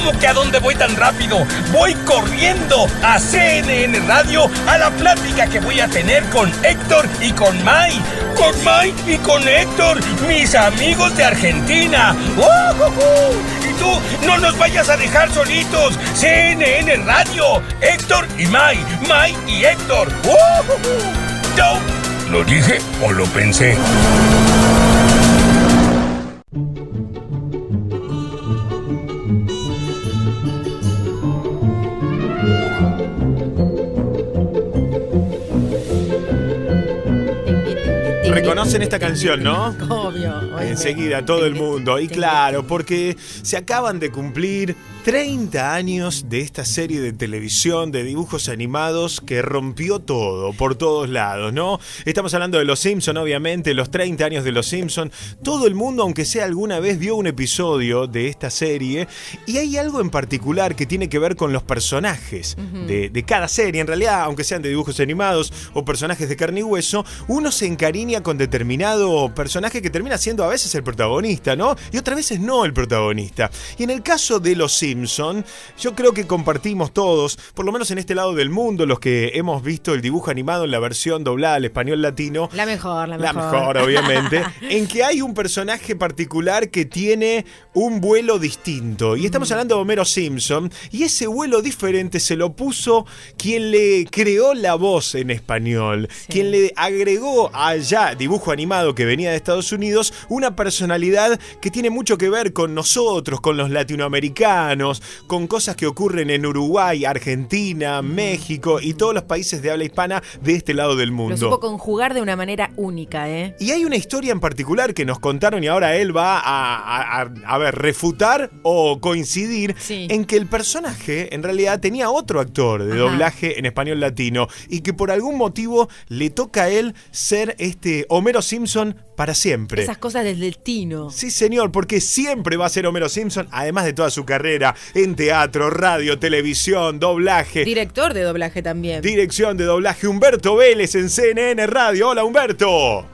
¿Cómo que a dónde voy tan rápido? Voy corriendo a CNN Radio a la plática que voy a tener con Héctor y con May. Con May y con Héctor, mis amigos de Argentina. ¡Uh! Y tú, no nos vayas a dejar solitos. CNN Radio, Héctor y May. May y Héctor. ¿Yo lo dije o lo pensé? Reconocen esta canción, ¿no? Obvio. Enseguida todo el mundo. Y claro, porque se acaban de cumplir 30 años de esta serie de televisión de dibujos animados que rompió todo, por todos lados, ¿no? Estamos hablando de Los Simpson, obviamente, los 30 años de Los Simpson. Todo el mundo, aunque sea alguna vez, vio un episodio de esta serie. Y hay algo en particular que tiene que ver con los personajes de cada serie. En realidad, aunque sean de dibujos animados o personajes de carne y hueso, uno se encariña con determinado personaje que termina siendo a veces el protagonista, ¿no? Y otras veces no el protagonista. Y en el caso de Los Simpson, yo creo que compartimos todos, por lo menos en este lado del mundo, los que hemos visto el dibujo animado en la versión doblada al español latino. La mejor, obviamente. En que hay un personaje particular que tiene un vuelo distinto. Y estamos hablando de Homero Simpson. Y ese vuelo diferente se lo puso quien le creó la voz en español. Sí. Quien le agregó allá, dibujo animado que venía de Estados Unidos, una personalidad que tiene mucho que ver con nosotros, con los latinoamericanos, con cosas que ocurren en Uruguay, Argentina, México y todos los países de habla hispana de este lado del mundo. Lo supo conjugar de una manera única, ¿eh? Y hay una historia en particular que nos contaron y ahora él va a refutar o coincidir en que el personaje en realidad tenía otro actor de doblaje en español latino y que por algún motivo le toca a él ser Homero Simpson para siempre. Esas cosas del destino. Sí, señor, porque siempre va a ser Homero Simpson, además de toda su carrera en teatro, radio, televisión, doblaje. Director de doblaje también. Dirección de doblaje, Humberto Vélez en CNN Radio. Hola, Humberto.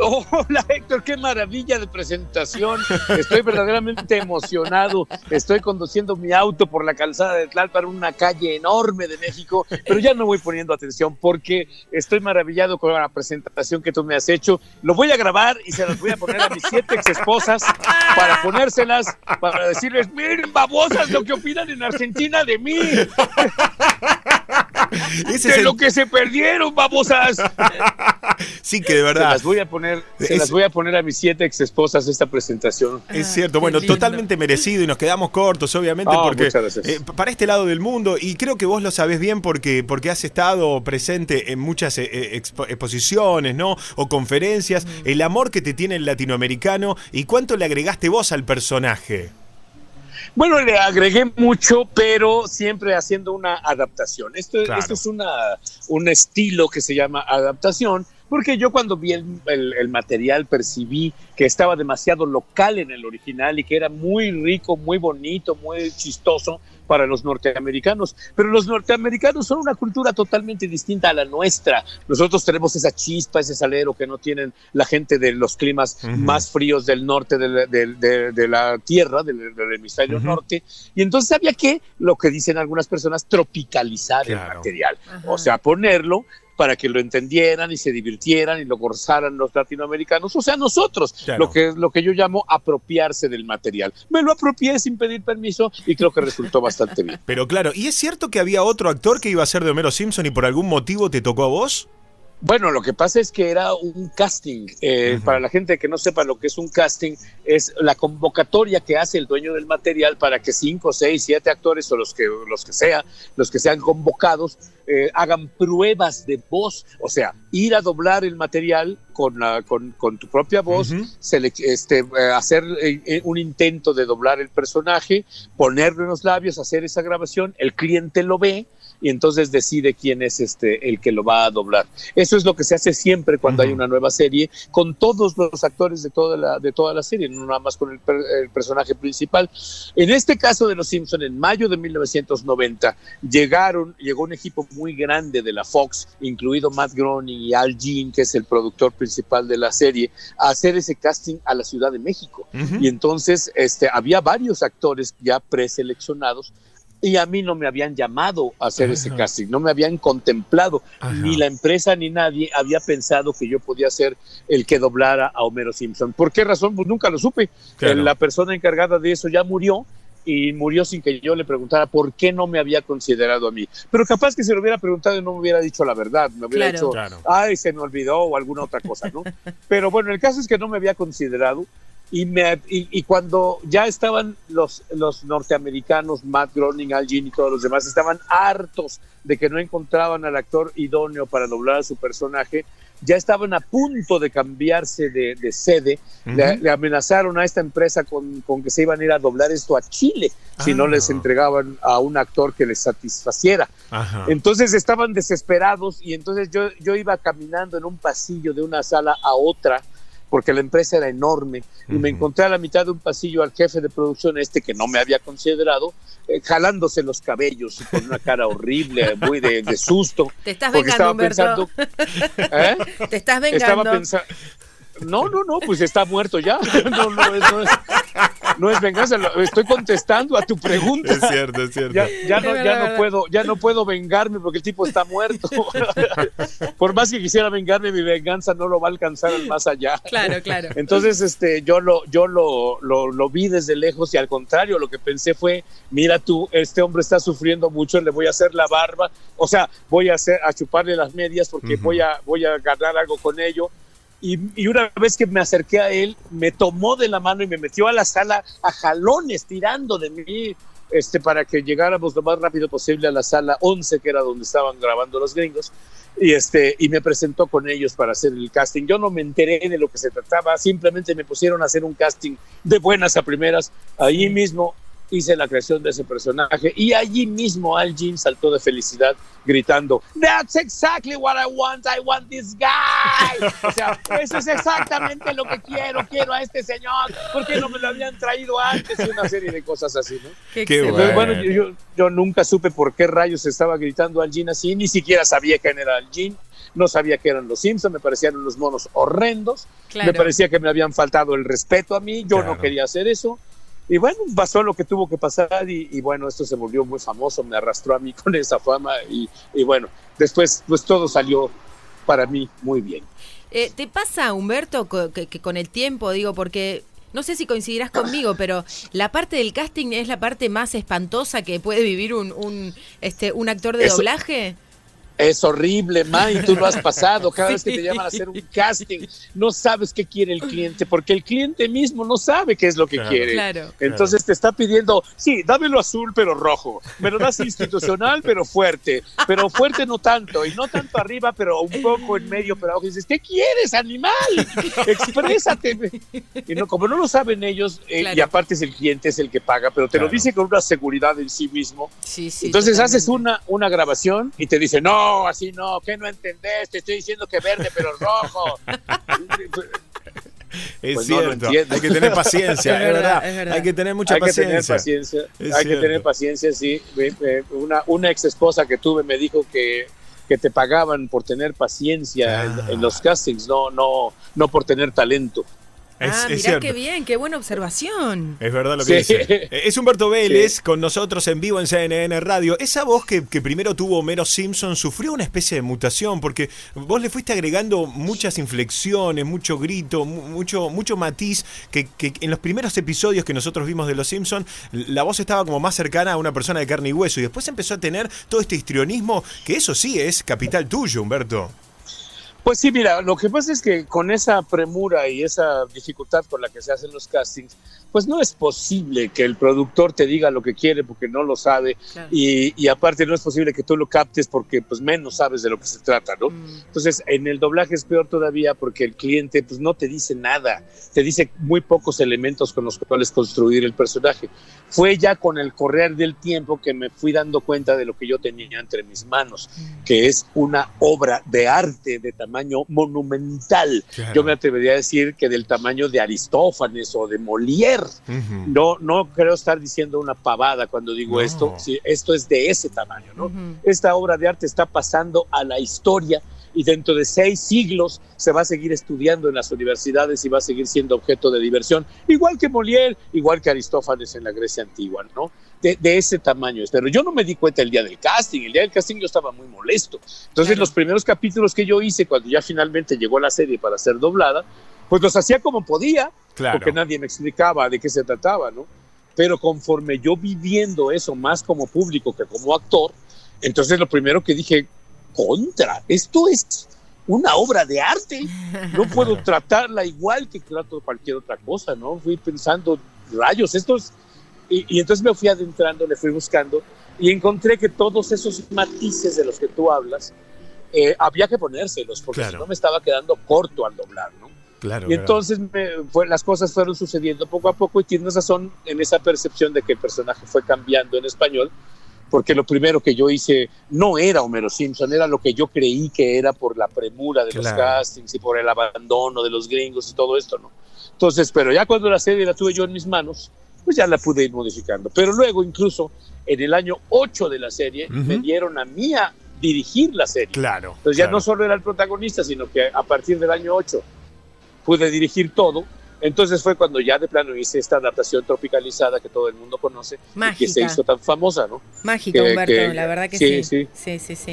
Hola, Héctor, qué maravilla de presentación. Estoy verdaderamente emocionado. Estoy conduciendo mi auto por la calzada de Tlalpan, una calle enorme de México, pero ya no voy poniendo atención porque estoy maravillado con la presentación que tú me has hecho. Lo voy a grabar y se las voy a poner a mis 7 exesposas para ponérselas, para decirles, miren, babosas, lo que opinan en Argentina de mí. Lo que se perdieron, babosas. Sí, que de verdad. Se las voy a poner a mis 7 exesposas esta presentación. Es cierto, bueno, totalmente merecido y nos quedamos cortos, obviamente, porque para este lado del mundo, y creo que vos lo sabés bien porque has estado presente en muchas exposiciones, ¿no? O conferencias, el amor que te tiene el latinoamericano y cuánto le agregaste vos al personaje. Bueno, le agregué mucho, pero siempre haciendo una adaptación. Esto es un estilo que se llama adaptación, porque yo cuando vi el material percibí que estaba demasiado local en el original y que era muy rico, muy bonito, muy chistoso para los norteamericanos. Pero los norteamericanos son una cultura totalmente distinta a la nuestra. Nosotros tenemos esa chispa, ese salero que no tienen la gente de los climas más fríos del norte de la tierra, del hemisferio norte. Y entonces había que, lo que dicen algunas personas, tropicalizar el material. O sea, ponerlo para que lo entendieran y se divirtieran y lo gozaran los latinoamericanos, o sea, nosotros, lo que yo llamo apropiarse del material. Me lo apropié sin pedir permiso y creo que resultó bastante bien. Pero claro, ¿y es cierto que había otro actor que iba a ser de Homero Simpson y por algún motivo te tocó a vos? Bueno, lo que pasa es que era un casting. Para la gente que no sepa lo que es un casting, es la convocatoria que hace el dueño del material para que 5, 6, 7 actores o los que sean convocados hagan pruebas de voz. O sea, ir a doblar el material con tu propia voz, hacer un intento de doblar el personaje, ponerlo en los labios, hacer esa grabación, el cliente lo ve y entonces decide quién es el que lo va a doblar. Eso es lo que se hace siempre cuando hay una nueva serie, con todos los actores de toda la serie, no nada más con el personaje principal. En este caso de Los Simpson, en mayo de 1990, llegó un equipo muy grande de la Fox, incluido Matt Groening y Al Jean, que es el productor principal de la serie, a hacer ese casting a la Ciudad de México. Y entonces había varios actores ya preseleccionados, y a mí no me habían llamado a hacer ese casting, no me habían contemplado, ni la empresa ni nadie había pensado que yo podía ser el que doblara a Homero Simpson. ¿Por qué razón? Pues nunca lo supe. Claro. La persona encargada de eso ya murió, y murió sin que yo le preguntara por qué no me había considerado a mí. Pero capaz que se lo hubiera preguntado y no me hubiera dicho la verdad, me hubiera dicho, ay, se me olvidó, o alguna otra cosa, ¿no? Pero bueno, el caso es que no me había considerado. Y cuando ya estaban los norteamericanos, Matt Groening, Al Jean y todos los demás, estaban hartos de que no encontraban al actor idóneo para doblar a su personaje, ya estaban a punto de cambiarse de sede. Le amenazaron a esta empresa con que se iban a ir a doblar esto a Chile si no les entregaban a un actor que les satisfaciera. Entonces estaban desesperados, y entonces yo iba caminando en un pasillo de una sala a otra, porque la empresa era enorme, y me encontré a la mitad de un pasillo al jefe de producción que no me había considerado, jalándose los cabellos y con una cara horrible, muy de susto. Te estás vengando, Humberto. Te estás vengando. No, pues está muerto ya. No es venganza, estoy contestando a tu pregunta. Es cierto. Ya no puedo vengarme porque el tipo está muerto. Por más que quisiera vengarme, mi venganza no lo va a alcanzar al más allá. Claro. Entonces, yo lo vi desde lejos, y al contrario, lo que pensé fue, mira tú, este hombre está sufriendo mucho, le voy a hacer la barba, o sea, voy a chuparle las medias porque voy a ganar algo con ello. Y una vez que me acerqué a él, me tomó de la mano y me metió a la sala a jalones, tirando de mí, para que llegáramos lo más rápido posible a la sala 11, que era donde estaban grabando los gringos, y me presentó con ellos para hacer el casting. Yo no me enteré de lo que se trataba, simplemente me pusieron a hacer un casting de buenas a primeras. Ahí mismo hice la creación de ese personaje, y allí mismo Al Jean saltó de felicidad gritando, "That's exactly what I want this guy". O sea, eso es exactamente lo que quiero a este señor, ¿por qué no me lo habían traído antes? Y una serie de cosas así, ¿no? Qué bueno, yo nunca supe por qué rayos estaba gritando Al Jean así, ni siquiera sabía quién era Al Jean, no sabía que eran los Simpson, me parecían unos monos horrendos, me parecía que me habían faltado el respeto a mí, yo no quería hacer eso. Y bueno, pasó lo que tuvo que pasar, y bueno, esto se volvió muy famoso, me arrastró a mí con esa fama, y bueno, después pues todo salió para mí muy bien. ¿Te pasa, Humberto, que con el tiempo, digo, porque no sé si coincidirás conmigo, pero la parte del casting es la parte más espantosa que puede vivir un actor de doblaje? Es horrible, May, tú lo has pasado. Cada vez que te llaman a hacer un casting, no sabes qué quiere el cliente, porque el cliente mismo no sabe qué es lo que quiere. Entonces te está pidiendo, sí, dámelo azul pero rojo, me lo das institucional pero fuerte no tanto, y no tanto arriba, pero un poco en medio, pero abajo. Y dices, ¿qué quieres, animal? Exprésate. Y no, como no lo saben ellos, y aparte es el cliente, es el que paga, pero te lo dice con una seguridad en sí mismo. Entonces haces una grabación y te dice, no, así no, que no entendés, te estoy diciendo que verde pero rojo. Es pues cierto, no hay que tener paciencia, es verdad. Hay que tener mucha paciencia. Hay que tener paciencia, sí. Una ex esposa que tuve me dijo que te pagaban por tener paciencia en los castings, no por tener talento. Mirá qué bien, qué buena observación. Es verdad lo que dice. Es Humberto Vélez con nosotros en vivo en CNN Radio. Esa voz que primero tuvo Homero Simpson sufrió una especie de mutación, porque vos le fuiste agregando muchas inflexiones, mucho grito, mucho matiz, que en los primeros episodios que nosotros vimos de Los Simpson, la voz estaba como más cercana a una persona de carne y hueso, y después empezó a tener todo este histrionismo, que eso sí es capital tuyo, Humberto. Pues sí, mira, lo que pasa es que con esa premura y esa dificultad con la que se hacen los castings, pues no es posible que el productor te diga lo que quiere porque no lo sabe, claro. y aparte no es posible que tú lo captes porque pues menos sabes de lo que se trata, ¿no? Entonces en el doblaje es peor todavía porque el cliente pues no te dice nada, te dice muy pocos elementos con los cuales construir el personaje. Fue ya con el correr del tiempo que me fui dando cuenta de lo que yo tenía entre mis manos, que es una obra de arte de tamaño monumental. Claro. Yo me atrevería a decir que del tamaño de Aristófanes o de Molière. No creo estar diciendo una pavada cuando digo esto. Sí, esto es de ese tamaño, ¿no? Esta obra de arte está pasando a la historia y dentro de 6 siglos se va a seguir estudiando en las universidades y va a seguir siendo objeto de diversión, igual que Molière, igual que Aristófanes en la Grecia antigua, ¿no? De ese tamaño. Pero yo no me di cuenta el día del casting yo estaba muy molesto. Entonces los primeros capítulos que yo hice cuando ya finalmente llegó la serie para ser doblada, pues los hacía como podía, porque nadie me explicaba de qué se trataba, ¿no? Pero conforme yo viviendo eso más como público que como actor, entonces lo primero que dije, esto es una obra de arte, no puedo tratarla igual que trato cualquier otra cosa, ¿no? Fui pensando, rayos, esto es... Y entonces me fui adentrando, le fui buscando y encontré que todos esos matices de los que tú hablas había que ponérselos porque si no me estaba quedando corto al doblar, ¿no? Y entonces las cosas fueron sucediendo poco a poco y tienes razón en esa percepción de que el personaje fue cambiando en español, porque lo primero que yo hice no era Homero Simpson, era lo que yo creí que era por la premura de los castings y por el abandono de los gringos y todo esto, ¿no? Entonces, pero ya cuando la serie la tuve yo en mis manos, pues ya la pude ir modificando. Pero luego, incluso, en el año 8 de la serie, me dieron a mí a dirigir la serie. Entonces ya no solo era el protagonista, sino que a partir del año 8 pude dirigir todo. Entonces fue cuando ya de plano hice esta adaptación tropicalizada que todo el mundo conoce. Mágica. Y que se hizo tan famosa, ¿no? Mágica, Humberto, la verdad que sí.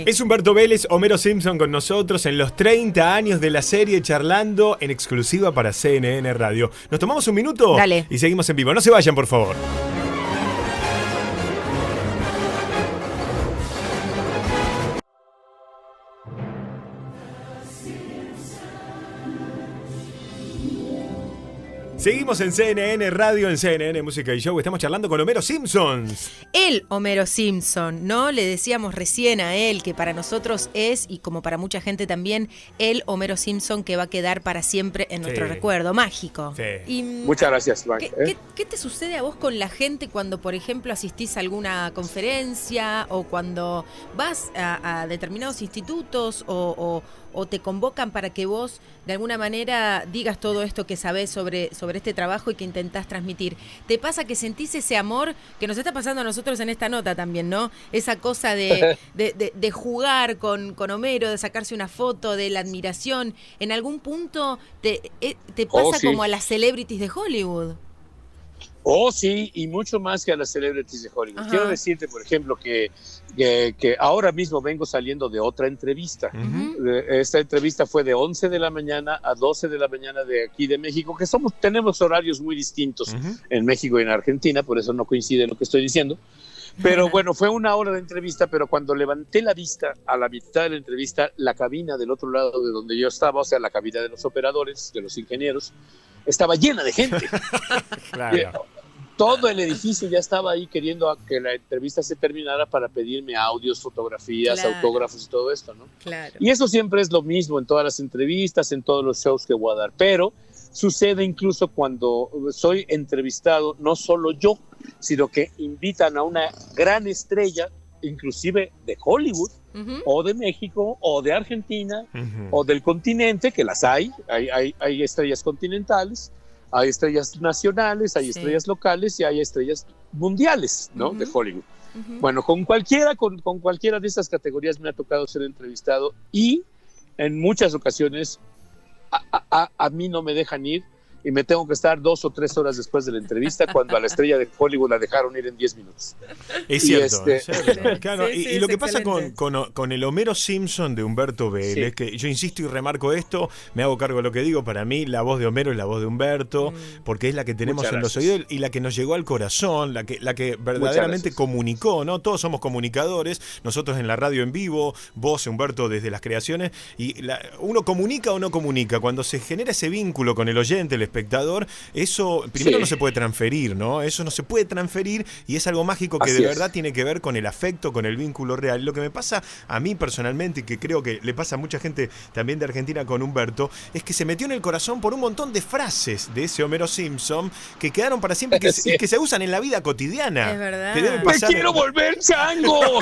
Es Humberto Vélez, Homero Simpson con nosotros en los 30 años de la serie, charlando en exclusiva para CNN Radio. ¿Nos tomamos un minuto? Dale. Y seguimos en vivo. No se vayan, por favor. Seguimos en CNN Radio, en CNN Música y Show. Estamos charlando con Homero Simpson. El Homero Simpson, ¿no? Le decíamos recién a él que para nosotros es, y como para mucha gente también, el Homero Simpson que va a quedar para siempre en nuestro recuerdo. Mágico. Y, muchas gracias, Blanca. ¿Qué te sucede a vos con la gente cuando, por ejemplo, asistís a alguna conferencia o cuando vas a determinados institutos o te convocan para que vos de alguna manera digas todo esto que sabés sobre este trabajo y que intentás transmitir? ¿Te pasa que sentís ese amor que nos está pasando a nosotros en esta nota también, ¿no? Esa cosa de jugar con Homero, de sacarse una foto, de la admiración. ¿En algún punto te pasa como a las celebrities de Hollywood? Sí, y mucho más que a las celebrities de Hollywood. Quiero decirte, por ejemplo, que ahora mismo vengo saliendo de otra entrevista. Esta entrevista fue de 11 de la mañana a 12 de la mañana de aquí de México, que tenemos horarios muy distintos en México y en Argentina, por eso no coincide lo que estoy diciendo. Pero bueno, fue una hora de entrevista, pero cuando levanté la vista a la mitad de la entrevista, la cabina del otro lado de donde yo estaba, o sea, la cabina de los operadores, de los ingenieros, estaba llena de gente. Todo el edificio ya estaba ahí queriendo que la entrevista se terminara para pedirme audios, fotografías, autógrafos y todo esto, ¿no? Y eso siempre es lo mismo en todas las entrevistas, en todos los shows que voy a dar, pero sucede incluso cuando soy entrevistado, no solo yo, sino que invitan a una gran estrella, inclusive de Hollywood, o de México, o de Argentina, o del continente, que las hay estrellas continentales, hay estrellas nacionales, hay estrellas locales y hay estrellas mundiales, ¿no? De Hollywood. Bueno, con cualquiera de esas categorías me ha tocado ser entrevistado y en muchas ocasiones a mí no me dejan ir y me tengo que estar 2 o 3 horas después de la entrevista cuando a la estrella de Hollywood la dejaron ir en 10 minutos. Es cierto, es cierto. Claro, y lo que pasa con el Homero Simpson de Humberto Vélez, que yo insisto y remarco esto, me hago cargo de lo que digo, para mí la voz de Homero es la voz de Humberto, porque es la que tenemos en los oídos y la que nos llegó al corazón, la que verdaderamente comunicó, ¿no? Todos somos comunicadores, nosotros en la radio en vivo, vos, Humberto, desde las creaciones, y uno comunica o no comunica, cuando se genera ese vínculo con el oyente, el espectador, espectador, eso primero no se puede transferir, ¿no? Eso no se puede transferir y es algo mágico que de verdad tiene que ver con el afecto, con el vínculo real. Lo que me pasa a mí personalmente, y que creo que le pasa a mucha gente también de Argentina con Humberto, es que se metió en el corazón por un montón de frases de ese Homero Simpson que quedaron para siempre, que se usan en la vida cotidiana. Es verdad. Que deben pasar. ¡Me quiero volver chango!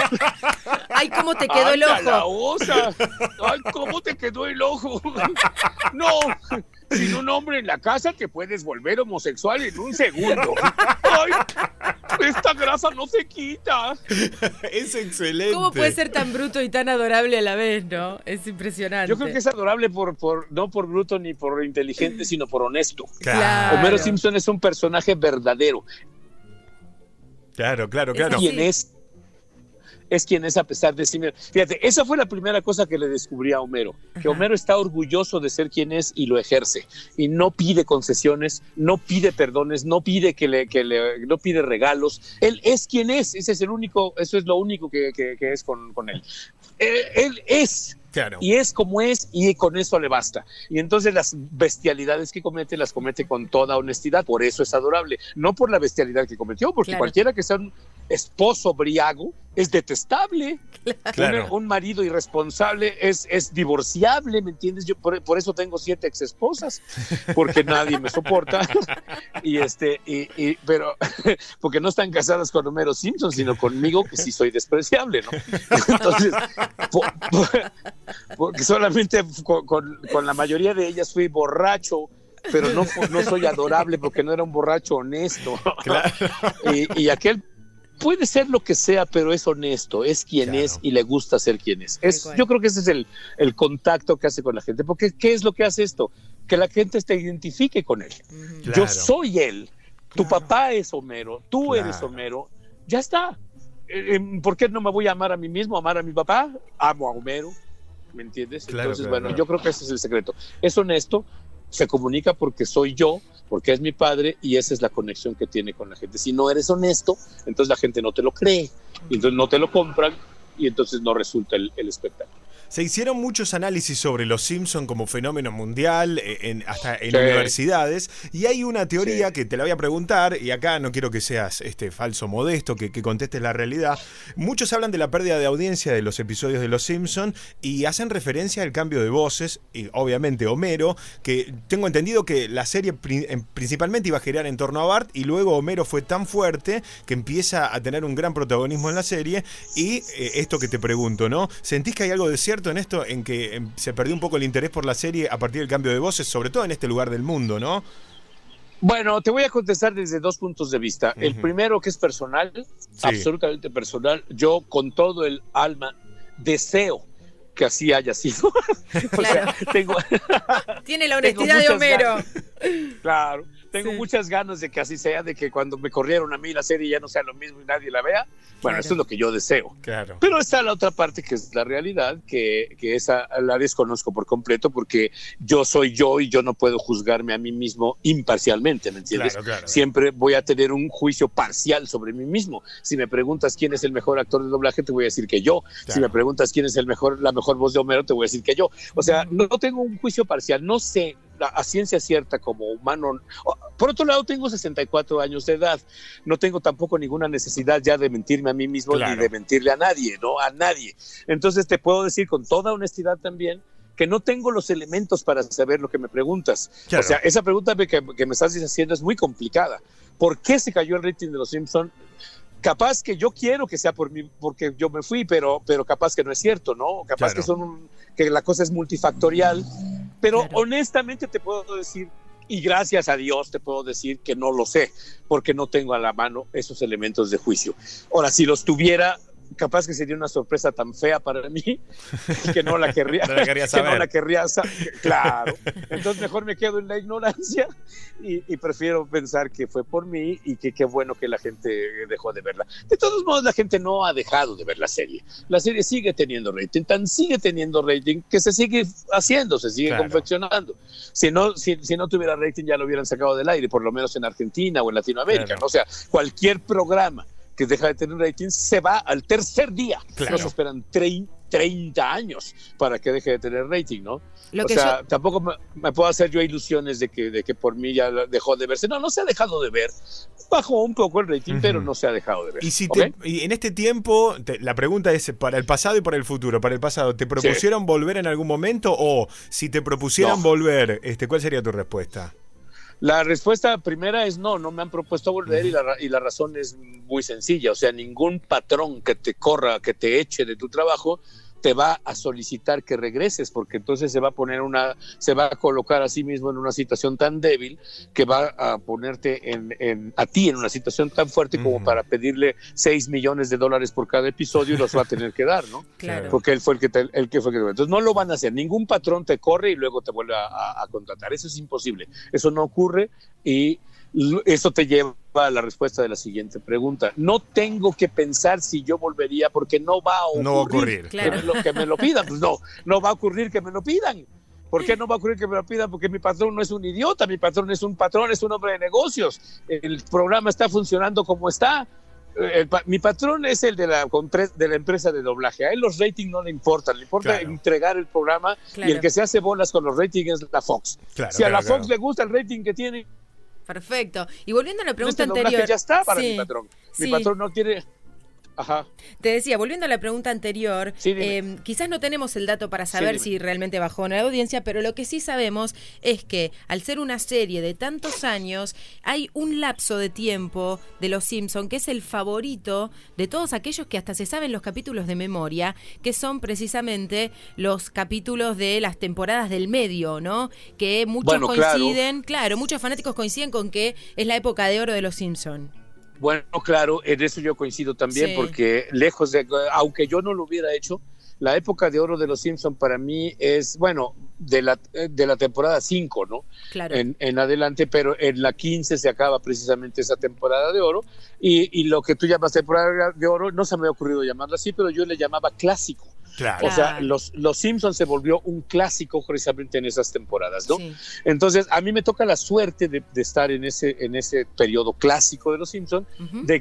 ¡Ay, cómo te quedó el ojo! La osa. ¡Ay, cómo te quedó el ojo! No, sin un hombre en la casa te puedes volver homosexual en un segundo. ¡Ay, esta grasa no se quita! Es excelente. ¿Cómo puede ser tan bruto y tan adorable a la vez, no? Es impresionante. Yo creo que es adorable no por bruto ni por inteligente, sino por honesto. Claro. Homero Simpson es un personaje verdadero. Claro. Es quien es a pesar de sí mismo. Fíjate, esa fue la primera cosa que le descubrí a Homero, que Homero está orgulloso de ser quien es y lo ejerce, y no pide concesiones, no pide perdones, no pide no pide regalos. Él es quien es, eso es lo único que es con él. Él es. Claro. Y es como es, y con eso le basta. Y entonces las bestialidades que comete, las comete con toda honestidad. Por eso es adorable. No por la bestialidad que cometió, porque cualquiera que sea un esposo briago es detestable. Claro. Un marido irresponsable es divorciable, ¿me entiendes? Yo por eso tengo 7 exesposas, porque nadie me soporta. Pero porque no están casadas con Homero Simpson, sino conmigo, que sí soy despreciable, ¿no? Entonces, porque solamente con la mayoría de ellas fui borracho, pero no soy adorable porque no era un borracho honesto. Claro. Y aquel puede ser lo que sea, pero es honesto, es quien es y le gusta ser quien es. Yo creo que ese es el contacto que hace con la gente, porque ¿qué es lo que hace esto? Que la gente se identifique con él. Claro. Yo soy él, tu papá es Homero, tú eres Homero, ya está. ¿Por qué no me voy a amar a mí mismo, amar a mi papá? Amo a Homero, ¿me entiendes? Entonces, yo creo que ese es el secreto. Es honesto, se comunica porque soy yo, porque es mi padre, y esa es la conexión que tiene con la gente. Si no eres honesto, entonces la gente no te lo cree, y entonces no te lo compran, y entonces no resulta el espectáculo. Se hicieron muchos análisis sobre los Simpson como fenómeno mundial, hasta en universidades, y hay una teoría que te la voy a preguntar, y acá no quiero que seas falso modesto, que contestes la realidad. Muchos hablan de la pérdida de audiencia de los episodios de los Simpson y hacen referencia al cambio de voces, y obviamente Homero, que tengo entendido que la serie principalmente iba a girar en torno a Bart, y luego Homero fue tan fuerte que empieza a tener un gran protagonismo en la serie, y esto que te pregunto, ¿no? ¿Sentís que hay algo de cierto en esto, en que se perdió un poco el interés por la serie a partir del cambio de voces, sobre todo en este lugar del mundo, ¿no? Bueno, te voy a contestar desde 2 puntos de vista. El primero, que es personal, absolutamente personal. Yo, con todo el alma, deseo que así haya sido. Claro. Tiene la honestidad de Homero. Claro. Tengo muchas ganas de que así sea, de que cuando me corrieron a mí la serie ya no sea lo mismo y nadie la vea. Bueno, eso es lo que yo deseo. Claro. Pero está la otra parte, que es la realidad, que esa la desconozco por completo, porque yo soy yo y yo no puedo juzgarme a mí mismo imparcialmente, ¿me entiendes? Claro. Siempre voy a tener un juicio parcial sobre mí mismo. Si me preguntas quién es el mejor actor de doblaje, te voy a decir que yo. Claro. Si me preguntas quién es la mejor voz de Homero, te voy a decir que yo. O sea, no tengo un juicio parcial, no sé a ciencia cierta como humano. Por otro lado, tengo 64 años de edad. No tengo tampoco ninguna necesidad ya de mentirme a mí mismo, ni de mentirle a nadie, ¿no? A nadie. Entonces te puedo decir con toda honestidad también que no tengo los elementos para saber lo que me preguntas. Claro. O sea, esa pregunta que me estás haciendo es muy complicada. ¿Por qué se cayó el rating de los Simpson? Capaz que yo quiero que sea por mí, porque yo me fui, pero capaz que no es cierto, ¿no? Capaz que la cosa es multifactorial. Pero honestamente te puedo decir, y gracias a Dios te puedo decir que no lo sé, porque no tengo a la mano esos elementos de juicio. Ahora, si los tuviera, capaz que sería una sorpresa tan fea para mí que no la querría, claro. Entonces mejor me quedo en la ignorancia y prefiero pensar que fue por mí y que qué bueno que la gente dejó de verla. De todos modos, la gente no ha dejado de ver la serie. La serie sigue teniendo rating, sigue teniendo rating, que se sigue haciendo, se sigue confeccionando. Si no tuviera rating ya lo hubieran sacado del aire, por lo menos en Argentina o en Latinoamérica, ¿no? O sea, cualquier programa que deja de tener rating se va al tercer día. Claro. Nos esperan 30 30 años para que deje de tener rating, ¿no? Lo o que sea, tampoco me puedo hacer yo ilusiones de que por mí ya dejó de verse. No se ha dejado de ver. Bajó un poco el rating, pero no se ha dejado de ver. Y, si ¿Okay? y en este tiempo, la pregunta es para el pasado y para el futuro. Para el pasado, ¿te propusieron volver en algún momento? O si te propusieran volver, ¿cuál sería tu respuesta? La respuesta primera es no me han propuesto volver y la razón es muy sencilla. O sea, ningún patrón que te corra, que te eche de tu trabajo, te va a solicitar que regreses, porque entonces se va a colocar a sí mismo en una situación tan débil que va a ponerte a ti en una situación tan fuerte como para pedirle $6 millones por cada episodio y los va a tener que dar, ¿no? Claro. Porque él fue el que entonces no lo van a hacer. Ningún patrón te corre y luego te vuelve a contratar. Eso es imposible. Eso no ocurre y eso te lleva a la respuesta de la siguiente pregunta. No tengo que pensar si yo volvería porque no va a ocurrir. No va a ocurrir. Claro. Que me lo pidan. Pues no va a ocurrir que me lo pidan. ¿Por qué no va a ocurrir que me lo pidan? Porque mi patrón no es un idiota, mi patrón es un hombre de negocios. El programa está funcionando como está. Mi patrón es el de la empresa de doblaje. A él los ratings no le importan, le importa entregar el programa y el que se hace bolas con los ratings es la Fox. Si a la Fox le gusta el rating que tiene. Perfecto. Y volviendo a la pregunta anterior. Ya está para mi patrón. Mi patrón no tiene. Ajá. Te decía, volviendo a la pregunta anterior, quizás no tenemos el dato para saber si realmente bajó en la audiencia, pero lo que sí sabemos es que al ser una serie de tantos años, hay un lapso de tiempo de Los Simpson que es el favorito de todos aquellos que hasta se saben los capítulos de memoria, que son precisamente los capítulos de las temporadas del medio, ¿no? Que muchos coinciden, muchos fanáticos coinciden con que es la época de oro de Los Simpson. Bueno, claro, en eso yo coincido también, porque lejos de, aunque yo no lo hubiera hecho, la época de oro de Los Simpson para mí es, de la temporada 5, ¿no? Claro. En adelante, pero en la 15 se acaba precisamente esa temporada de oro, y lo que tú llamas temporada de oro, no se me ha ocurrido llamarla así, pero yo le llamaba clásico. Claro. O sea, los Simpsons se volvió un clásico precisamente en esas temporadas, ¿no? Sí. Entonces, a mí me toca la suerte de estar en ese periodo clásico de los Simpsons,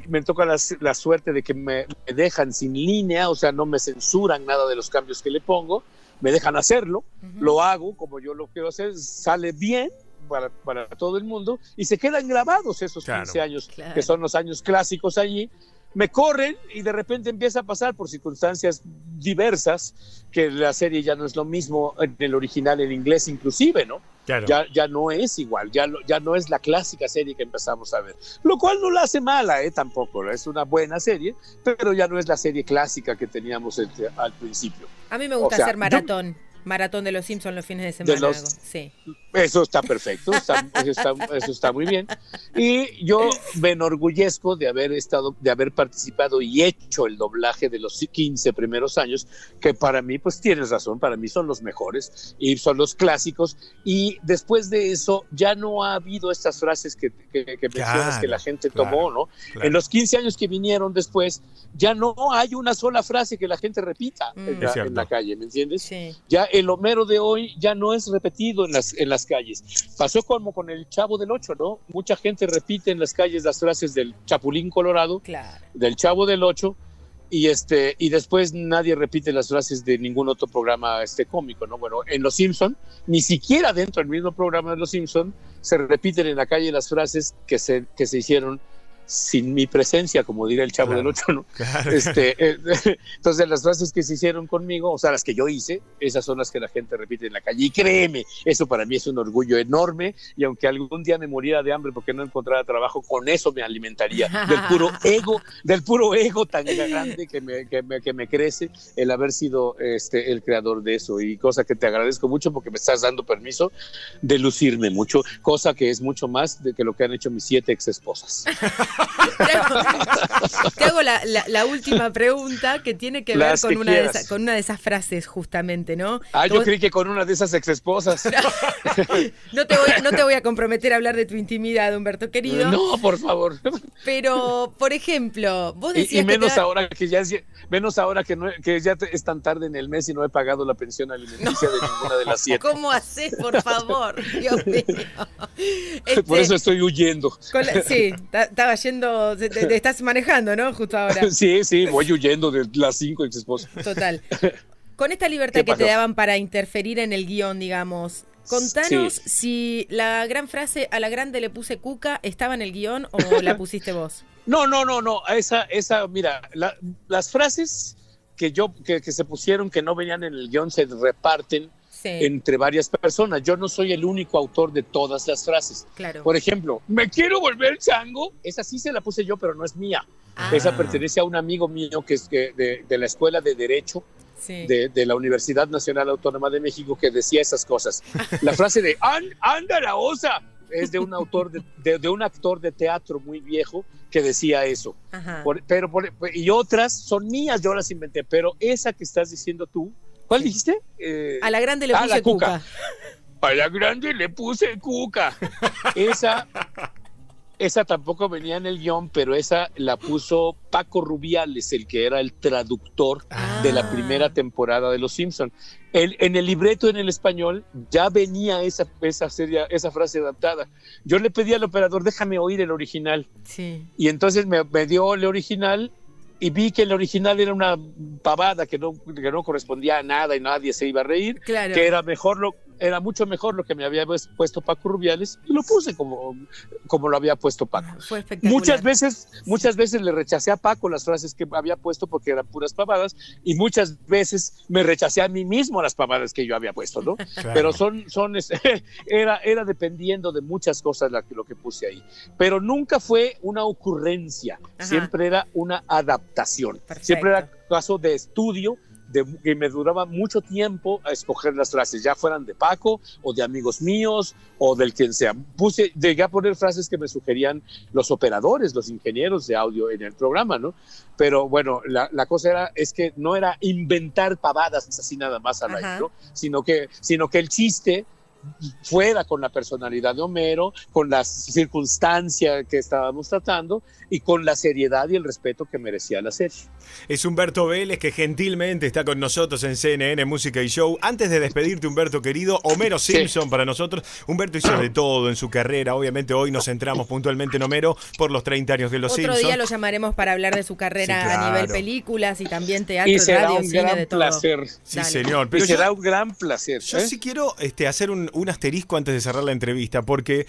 me toca la suerte de que me dejan sin línea, o sea, no me censuran nada de los cambios que le pongo, me dejan hacerlo, lo hago como yo lo quiero hacer, sale bien para todo el mundo y se quedan grabados esos 15 años, que son los años clásicos allí. Me corren y de repente empieza a pasar por circunstancias diversas que la serie ya no es lo mismo en el original en inglés inclusive, ¿no? Claro. Ya no es igual, ya no es la clásica serie que empezamos a ver, lo cual no la hace mala, tampoco, es una buena serie, pero ya no es la serie clásica que teníamos al principio. A mí me gusta hacer maratón de Los Simpsons los fines de semana. Sí. Eso está perfecto, eso está muy bien. Y yo me enorgullezco de haber participado y hecho el doblaje de los 15 primeros años, que para mí, pues tienes razón, para mí son los mejores y son los clásicos. Y después de eso ya no ha habido estas frases que mencionas que la gente tomó, ¿no? Claro. En los 15 años que vinieron después, ya no hay una sola frase que la gente repita en la calle, ¿me entiendes? Sí. Ya el Homero de hoy ya no es repetido en las calles. Pasó como con el Chavo del Ocho, ¿no? Mucha gente repite en las calles las frases del Chapulín Colorado, del Chavo del Ocho, y después nadie repite las frases de ningún otro programa cómico, ¿no? Bueno, en Los Simpson, ni siquiera dentro del mismo programa de Los Simpson se repiten en la calle las frases que se hicieron sin mi presencia, como diría el Chavo del Ocho, ¿no? Claro. Entonces las frases que se hicieron conmigo, o sea, las que yo hice, esas son las que la gente repite en la calle. Y créeme, eso para mí es un orgullo enorme, y aunque algún día me muriera de hambre porque no encontrara trabajo, con eso me alimentaría, del puro ego tan grande que me crece el haber sido el creador de eso, y cosa que te agradezco mucho porque me estás dando permiso de lucirme mucho, cosa que es mucho más de que lo que han hecho mis 7 exesposas. Te hago la última pregunta que tiene que ver con una de esas frases justamente, ¿no? Yo creí que con una de esas exesposas. No te voy a comprometer a hablar de tu intimidad, Humberto querido. No, por favor. Pero, por ejemplo, vos decías menos ahora que ya es tan tarde en el mes y no he pagado la pensión alimenticia de ninguna de las 7. ¿Cómo haces, por favor? Dios mío. Por eso estoy huyendo. Sí, estaba yendo, te estás manejando, ¿no? Justo ahora. Sí, voy huyendo de las 5 exesposas. Total. Con esta libertad que te daban para interferir en el guión, digamos, contanos si la gran frase "a la grande le puse cuca" estaba en el guión o la pusiste vos. No. Esa, mira, las frases que se pusieron que no venían en el guión se reparten entre varias personas. Yo no soy el único autor de todas las frases. Claro. Por ejemplo, "me quiero volver chango", esa sí se la puse yo, pero no es mía. Esa pertenece a un amigo mío que es de la Escuela de Derecho de la Universidad Nacional Autónoma de México, que decía esas cosas. La frase de "anda la osa" es de un autor de un actor de teatro muy viejo que decía eso. Y otras son mías, yo las inventé, pero esa que estás diciendo tú, ¿cuál dijiste? A la grande le puse cuca. A la grande le puse cuca. Esa tampoco venía en el guión, pero esa la puso Paco Rubiales, el que era el traductor de la primera temporada de Los Simpson. En el libreto en el español ya venía esa frase adaptada. Yo le pedí al operador, déjame oír el original. Sí. Y entonces me dio el original y vi que el original era una pavada que no correspondía a nada y nadie se iba a reír, claro. Que era mucho mejor lo que me había puesto Paco Rubiales, y lo puse como lo había puesto Paco. Fue espectacular. Muchas veces le rechacé a Paco las frases que había puesto porque eran puras pavadas, y muchas veces me rechacé a mí mismo las pavadas que yo había puesto, ¿no? Claro. Pero era dependiendo de muchas cosas lo que puse ahí. Pero nunca fue una ocurrencia, siempre era una adaptación. Perfecto. Siempre era caso de estudio, que me duraba mucho tiempo a escoger las frases, ya fueran de Paco o de amigos míos o del quien sea. Llegué a poner frases que me sugerían los operadores, los ingenieros de audio en el programa, ¿no? Pero bueno, la cosa es que no era inventar pavadas así nada más al aire, ¿no? Sino que el chiste fuera con la personalidad de Homero, con la circunstancia que estábamos tratando y con la seriedad y el respeto que merecía la serie. Es Humberto Vélez, que gentilmente está con nosotros en CNN Música y Show. Antes de despedirte, Humberto querido, Homero Simpson para nosotros. Humberto hizo de todo en su carrera. Obviamente hoy nos centramos puntualmente en Homero por los 30 años de Los Simpson. Otro día lo llamaremos para hablar de su carrera a nivel películas y también teatro, radio, cine, de todo. Placer. Sí, señor. Pero será un gran placer. Yo sí quiero hacer un asterisco antes de cerrar la entrevista, porque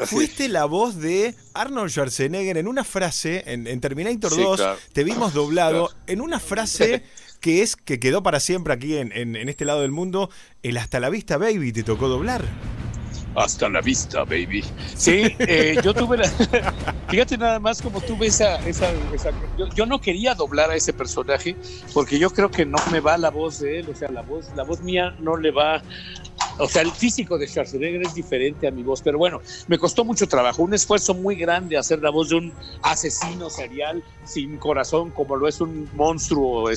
fuiste la voz de Arnold Schwarzenegger en una frase, en Terminator 2, claro. Te vimos doblado en una frase que quedó para siempre aquí en este lado del mundo, el "hasta la vista, baby", te tocó doblar. Hasta la vista, baby. Sí, yo tuve fíjate nada más como tuve esa yo no quería doblar a ese personaje porque yo creo que no me va la voz de él, o sea, la voz mía no le va. O sea, el físico de Schwarzenegger es diferente a mi voz, pero bueno, me costó mucho trabajo, un esfuerzo muy grande hacer la voz de un asesino serial sin corazón, como lo es un monstruo,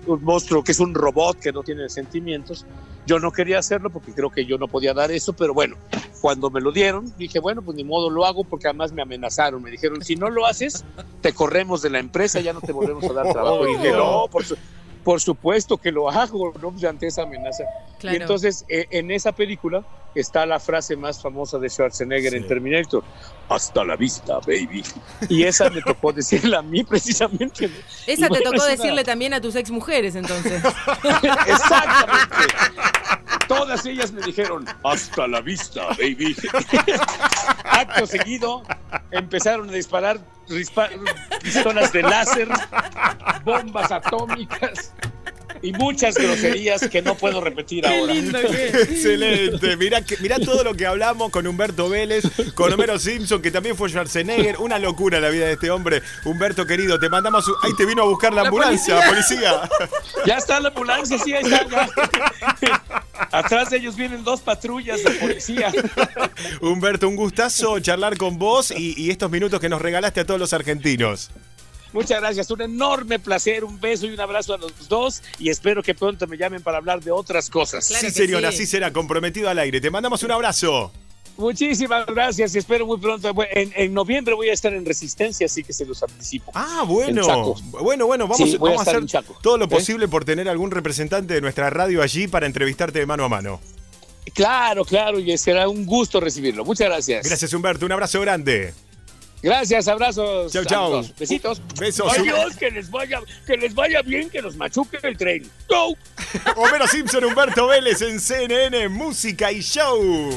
un monstruo que es un robot que no tiene sentimientos. Yo no quería hacerlo porque creo que yo no podía dar eso, pero bueno, cuando me lo dieron, dije, bueno, pues ni modo, lo hago, porque además me amenazaron, me dijeron, si no lo haces, te corremos de la empresa, ya no te volvemos a dar trabajo. Y dije, no, por supuesto que lo hago, ¿no? Ante esa amenaza. Claro. Y entonces, en esa película está la frase más famosa de Schwarzenegger en Terminator: "Hasta la vista, baby". Y esa me tocó decirla a mí precisamente. Esa te tocó decirle también a tus exmujeres, entonces. Exactamente. Todas ellas me dijeron, "Hasta la vista, baby". Acto seguido, empezaron a disparar pistolas de láser, bombas atómicas y muchas groserías que no puedo repetir ahora. Lindo, excelente. Mirá todo lo que hablamos con Humberto Vélez, con Homero Simpson, que también fue Schwarzenegger. Una locura la vida de este hombre. Humberto querido, te mandamos. Ahí te vino a buscar la ambulancia, policía. Ya está la ambulancia, sí, ahí está. Ya. Atrás de ellos vienen 2 patrullas de policía. Humberto, un gustazo charlar con vos y estos minutos que nos regalaste a todos los argentinos. Muchas gracias, un enorme placer, un beso y un abrazo a los dos, y espero que pronto me llamen para hablar de otras cosas. Claro, sí, señor, así será, comprometido al aire. Te mandamos un abrazo. Muchísimas gracias y espero muy pronto. En noviembre voy a estar en Resistencia, así que se los anticipo. Ah, bueno. Bueno, vamos a hacer todo lo posible por tener algún representante de nuestra radio allí para entrevistarte de mano a mano. Claro, y será un gusto recibirlo. Muchas gracias. Gracias, Humberto. Un abrazo grande. Gracias, abrazos. Chau, chau. Amigos. Besitos. Besos. Adiós, que les vaya bien, que nos machuque el tren. ¡Go! Homero Simpson, Humberto Vélez en CNN, Música y Show.